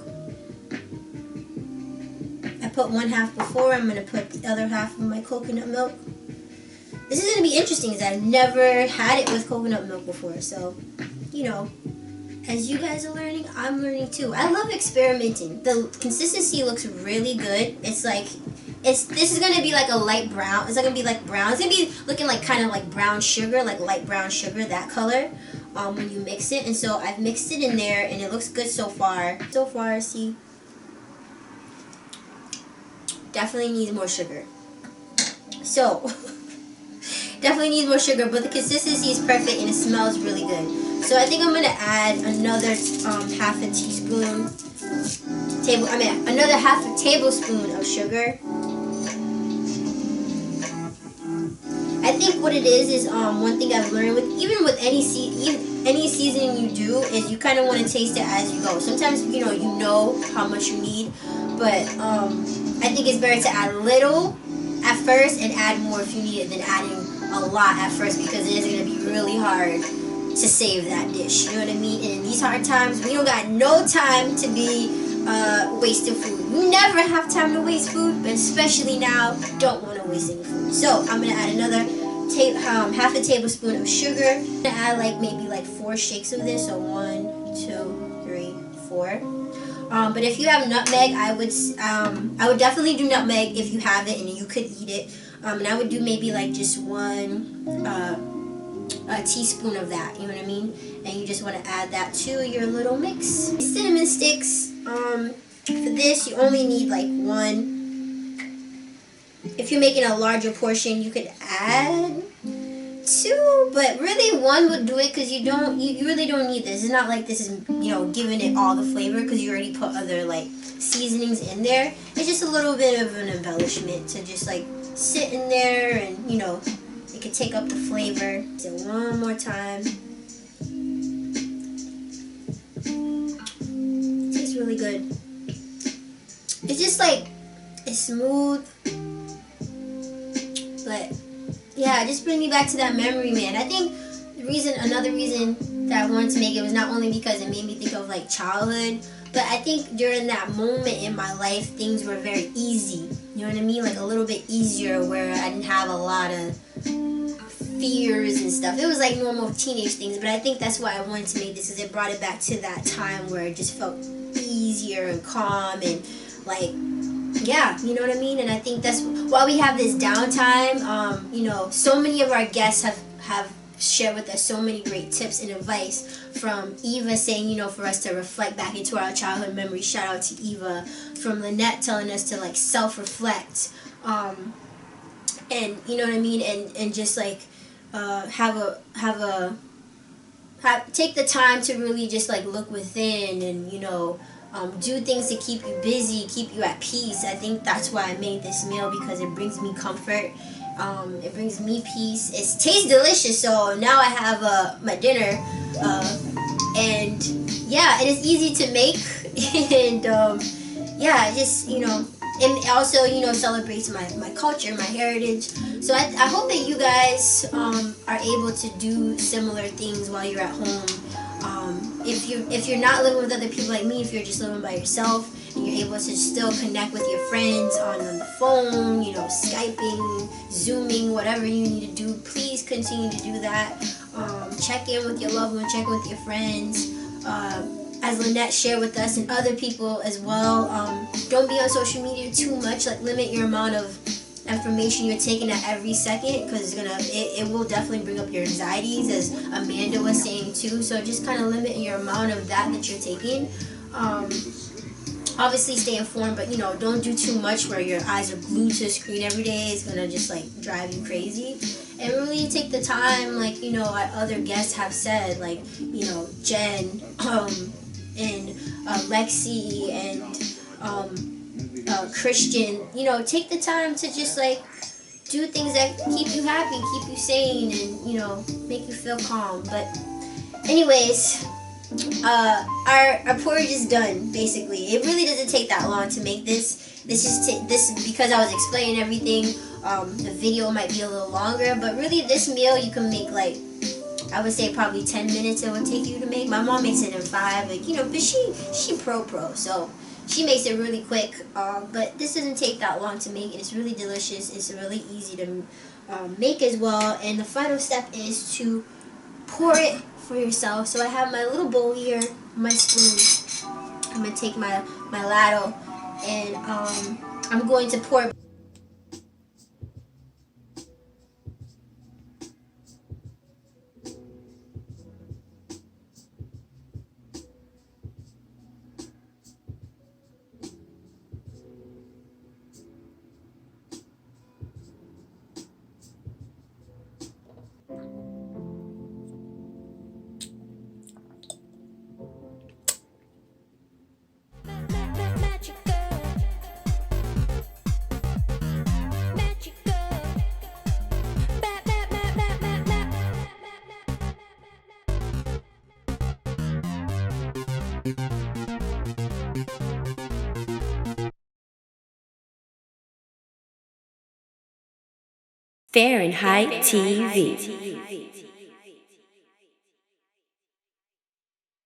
I put 1/2 before. I'm going to put the other half of my coconut milk. This is going to be interesting because I've never had it with coconut milk before. So, you know, as you guys are learning, I'm learning too. I love experimenting. The consistency looks really good. It's like, this is going to be like a light brown. It's not going to be like brown. It's going to be looking like kind of like brown sugar, like light brown sugar, that color. When you mix it, and so I've mixed it in there and it looks good so far. See, definitely needs more sugar. So definitely needs more sugar, but the consistency is perfect and it smells really good. So I think I'm gonna add another half a teaspoon another half a tablespoon of sugar. I think what it is one thing I've learned with any seasoning you do is you kind of want to taste it as you go. Sometimes you know how much you need, but I think it's better to add a little at first and add more if you need it than adding a lot at first, because it is going to be really hard to save that dish. You know what I mean? And in these hard times, we don't got no time to be wasting food. You never have time to waste food, but especially now, you don't want to waste any food. So I'm gonna add another half a tablespoon of sugar. I'm gonna add like maybe like 4 shakes of this. So 1, 2, 3, 4. But if you have nutmeg, I would definitely do nutmeg if you have it and you could eat it. And I would do maybe like just 1 a teaspoon of that, you know what I mean? And you just want to add that to your little mix. Cinnamon sticks, for this you only need like 1. If you're making a larger portion, you could add 2, but really 1 would do it because you really don't need this. It's not like this is, giving it all the flavor because you already put other like seasonings in there. It's just a little bit of an embellishment to just like sit in there and, it could take up the flavor. So one more time. It tastes really good. It's just like, it's smooth. But yeah, it just brings me back to that memory, man. I think another reason that I wanted to make it was not only because it made me think of like childhood, but I think during that moment in my life, things were very easy. You know what I mean? Like a little bit easier where I didn't have a lot of fears and stuff. It was like normal teenage things, but I think that's why I wanted to make this, because it brought it back to that time where it just felt easier and calm and like, yeah, you know what I mean? And I think that's why we have this downtime. So many of our guests have shared with us so many great tips and advice, from Eva saying, for us to reflect back into our childhood memories. Shout out to Eva. From Lynette telling us to like self-reflect. And you know what I mean? And just like take the time to really just like look within and, do things to keep you busy, keep you at peace. I think that's why I made this meal, because it brings me comfort. It brings me peace. It tastes delicious, so now I have my dinner. And yeah, it is easy to make. And yeah, just, and also, celebrates my culture, my heritage. So I hope that you guys are able to do similar things while you're at home. If you're not living with other people like me, if you're just living by yourself and you're able to still connect with your friends on the phone, Skyping, Zooming, whatever you need to do, please continue to do that. Check in with your loved one, check in with your friends. As Lynette shared with us and other people as well, don't be on social media too much. Like, limit your amount of information you're taking at every second, because it will definitely bring up your anxieties, as Amanda was saying too. So just kind of limit your amount of that you're taking. Obviously stay informed, but don't do too much where your eyes are glued to the screen every day. It's gonna just like drive you crazy. And really take the time, like other guests have said, like Jen and Lexi and Christian, take the time to just like do things that keep you happy, keep you sane, and make you feel calm. But anyways, our porridge is done. Basically, it really doesn't take that long to make this. This because I was explaining everything. The video might be a little longer, but really this meal you can make like, I would say probably 10 minutes it would take you to make. My mom makes it in 5, like, but she pro, so she makes it really quick. But this doesn't take that long to make. It's really delicious. It's really easy to make as well. And the final step is to pour it for yourself. So I have my little bowl here, my spoon. I'm gonna take my ladle, and I'm going to pour. Fahrenheit TV.